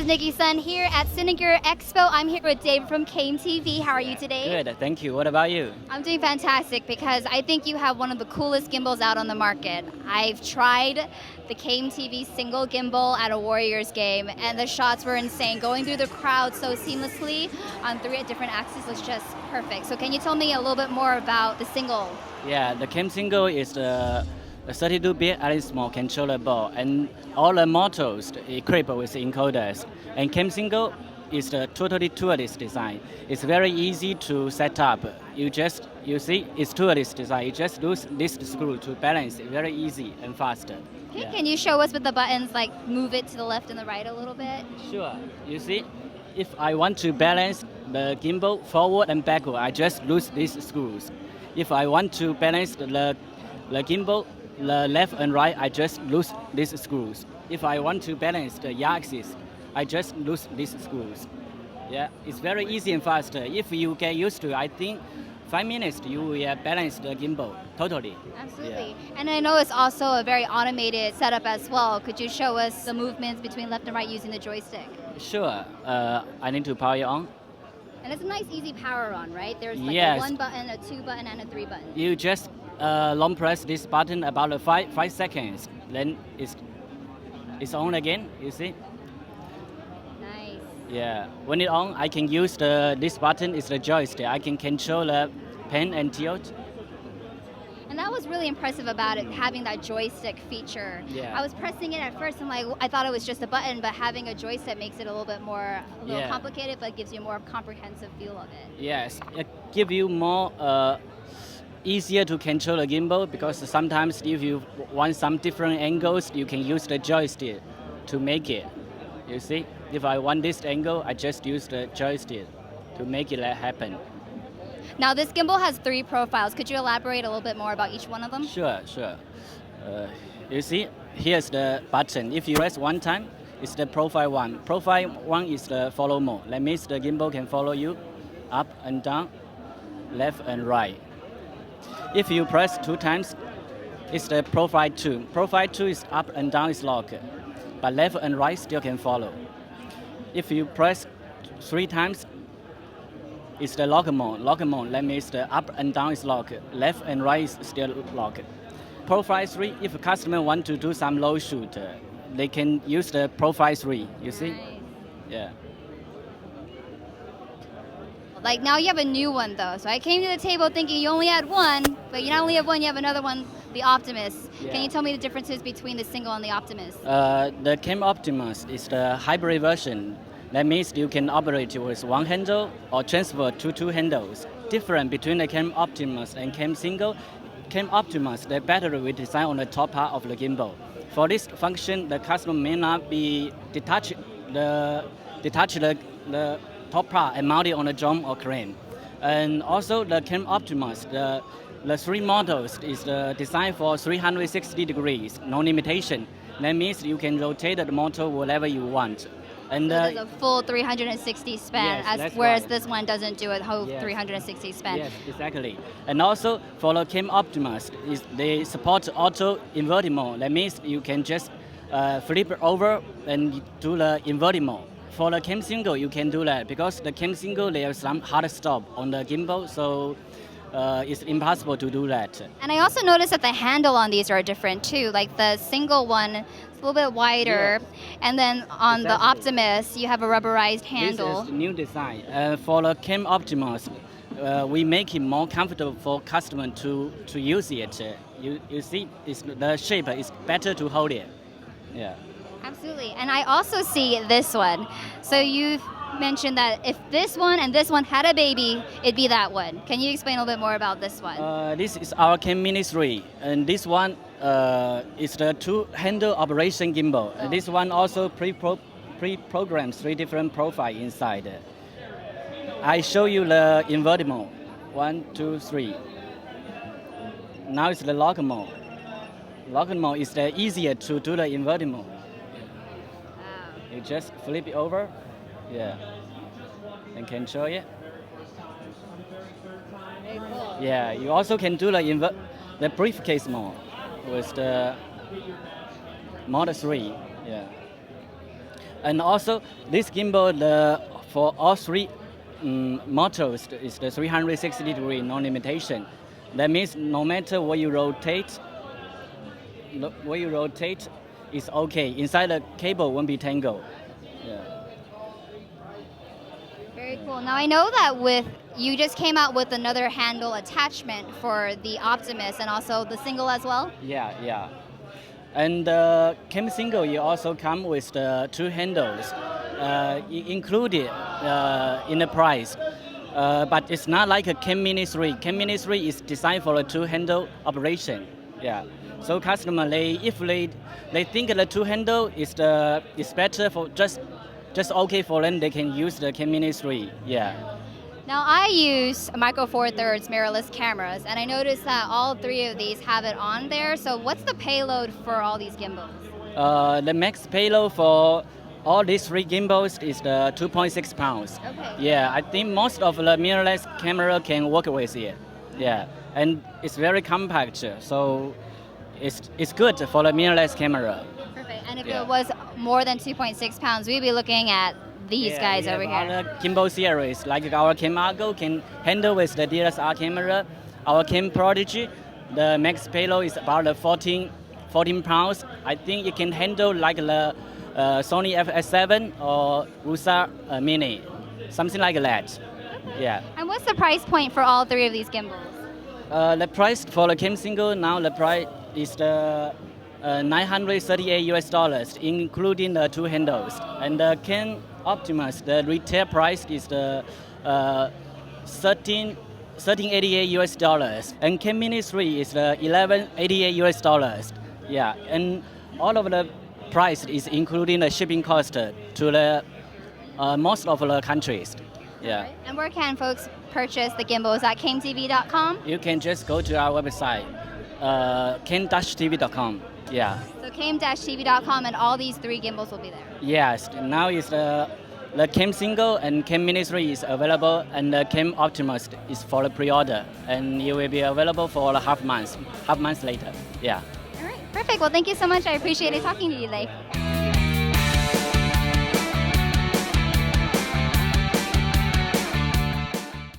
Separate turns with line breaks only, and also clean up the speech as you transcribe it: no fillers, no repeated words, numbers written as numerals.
Nikki Sun here at Cine Gear Expo. I'm here with David from CAME-TV. How are you today?
Good, thank you. What about you?
I'm doing fantastic because I think you have one of the coolest gimbals out on the market. I've tried the CAME-TV single gimbal at a Warriors game, and the shots were insane. Going through the crowd so seamlessly on 3 different axes was just perfect. So can you tell me a little bit more about the single?
Yeah, the CAME single is the 32-bit Addix controller board, and all the motors equipped with encoders. And CAME single is the totally toolless design. It's very easy to set up. You see, it's toolless design. You just use this screw to balance it. Very easy and fast.
Okay, yeah. Can you show us with the buttons, like move it to the left and the right a little bit?
Sure. You see, if I want to balance the gimbal forward and backward, I just lose these screws. If I want to balance the gimbal the left and right, I just lose these screws. If I want to balance the y-axis, I just lose these screws. Yeah, it's very easy and fast. If you get used to it, I think 5 minutes you will balance the gimbal totally.
Absolutely.
Yeah.
And I know it's also a very automated setup as well. Could you show us the movements between left and right using the joystick?
Sure. I need to power it on.
And it's a nice easy power on, right? There's like
yes.
a 1 button, a 2 button, and a 3 button.
You just long press this button about 5 seconds, then it's on again, you see?
Nice.
Yeah, when it's on, I can use this button, is the joystick. I can control the pen and tilt.
And that was really impressive about it, having that joystick feature.
Yeah.
I was pressing it at first, and I thought it was just a button, but having a joystick makes it a little complicated, but gives you a more comprehensive feel of it.
Yes, it gives you more easier to control the gimbal, because sometimes if you want some different angles, you can use the joystick to make it. You see, if I want this angle, I just use the joystick to make it happen.
Now this gimbal has 3 profiles. Could you elaborate a little bit more about each one of them?
Sure. You see, here's the button. If you press 1 time, it's the profile 1. Profile 1 is the follow mode. That means the gimbal can follow you up and down, left and right. If you press 2 times, it's the profile 2. Profile 2 is up and down is locked, but left and right still can follow. If you press 3 times, it's the lock mode. Lock mode, that means the up and down is locked, left and right is still locked. Profile 3, if a customer want to do some low shoot, they can use the profile 3, you see?
Nice.
Yeah.
Like now you have a new one though. So I came to the table thinking you only had one, but you not only have one, you have another one, the Optimus.
Yeah.
Can you tell me the differences between the single and the Optimus?
The CAME-Optimus is the hybrid version. That means you can operate with 1 handle or transfer to 2 handles. Different between the CAME-Optimus and CAME single. CAME-Optimus, the battery we design on the top part of the gimbal. For this function, the customer may not be detach the top part and mount it on a drum or crane. And also the CAME-Optimus, the 3 models is designed for 360 degrees, no limitation. That means you can rotate the motor whatever you want. And
so there's a full 360 span,
yes,
whereas
right.
this one doesn't do a whole
Yes.
360 span.
Yes, exactly. And also for the CAME-Optimus, they support auto inverting mode. That means you can just flip it over and do the inverting mode. For the CAME single, you can do that because the CAME single, there's some hard stop on the gimbal, so it's impossible to do that.
And I also noticed that the handle on these are different too. Like the single one is a little bit wider, and then on the Optimus, you have a rubberized handle.
This is new design. For the CAME-Optimus, we make it more comfortable for customer to use it. You see, the shape is better to hold it. Yeah.
Absolutely. And I also see this one. So you've mentioned that if this one and this one had a baby, it'd be that one. Can you explain a little bit more about this one?
This is our CAME Mini-3, and this one is the 2-handle operation gimbal.
Oh.
This one also pre-programmed 3 different profiles inside. I show you the invert mode. 1, 2, 3. Now it's the lock mode. Lock mode is the easier to do the inverted mode. You just flip it over, and control it.
Very cool.
Yeah, you also can do the briefcase mode with the Model 3. Yeah. And also, this gimbal, for all three motors, is the 360-degree non-limitation. That means no matter what you rotate, it's okay. Inside the cable won't be tangled. Yeah.
Very cool. Now I know that you just came out with another handle attachment for the Optimus and also the single as well.
Yeah. And the CAME single, you also come with the two handles included in the price. But it's not like a CAME Mini-3. CAME Mini-3 is designed for a two-handle operation. Yeah. So customer, if they think the two-handle is better for just okay for them, they can use the CAME Mini-3. Yeah.
Now I use Micro Four Thirds mirrorless cameras, and I noticed that all three of these have it on there. So what's the payload for all these gimbals?
The max payload for all these three gimbals is the 2.6 pounds.
Okay.
Yeah, I think most of the mirrorless camera can work with it. Yeah, and it's very compact, so it's good for the mirrorless camera.
Perfect. And if it was more than 2.6 pounds, we'd be looking at these guys over here.
Our gimbal series, like our CAME Argo, can handle with the DSLR camera. Our CAME Prodigy, the max payload is about 14 pounds. I think it can handle like the Sony FS7 or USA Mini, something like that. Yeah.
And what's the price point for all three of these gimbals?
The price for the CAME single now, the price is the $938, including the two handles. And the CAME-Optimus, the retail price is the $1388. And CAME Mini-3 is the $1188. Yeah, and all of the price is including the shipping cost to the most of the countries. Yeah.
Right. And where can folks purchase the gimbals? At CAMETV.com?
You can just go to our website, CAME-TV.com. Yeah.
So CAME-TV.com, and all these three gimbals will be there.
Yes. Now is the CAME single and CAME Mini-3 is available, and the CAME-Optimus is for the pre-order, and it will be available for half months later. Yeah.
All right. Perfect. Well, thank you so much. I appreciated talking to you today.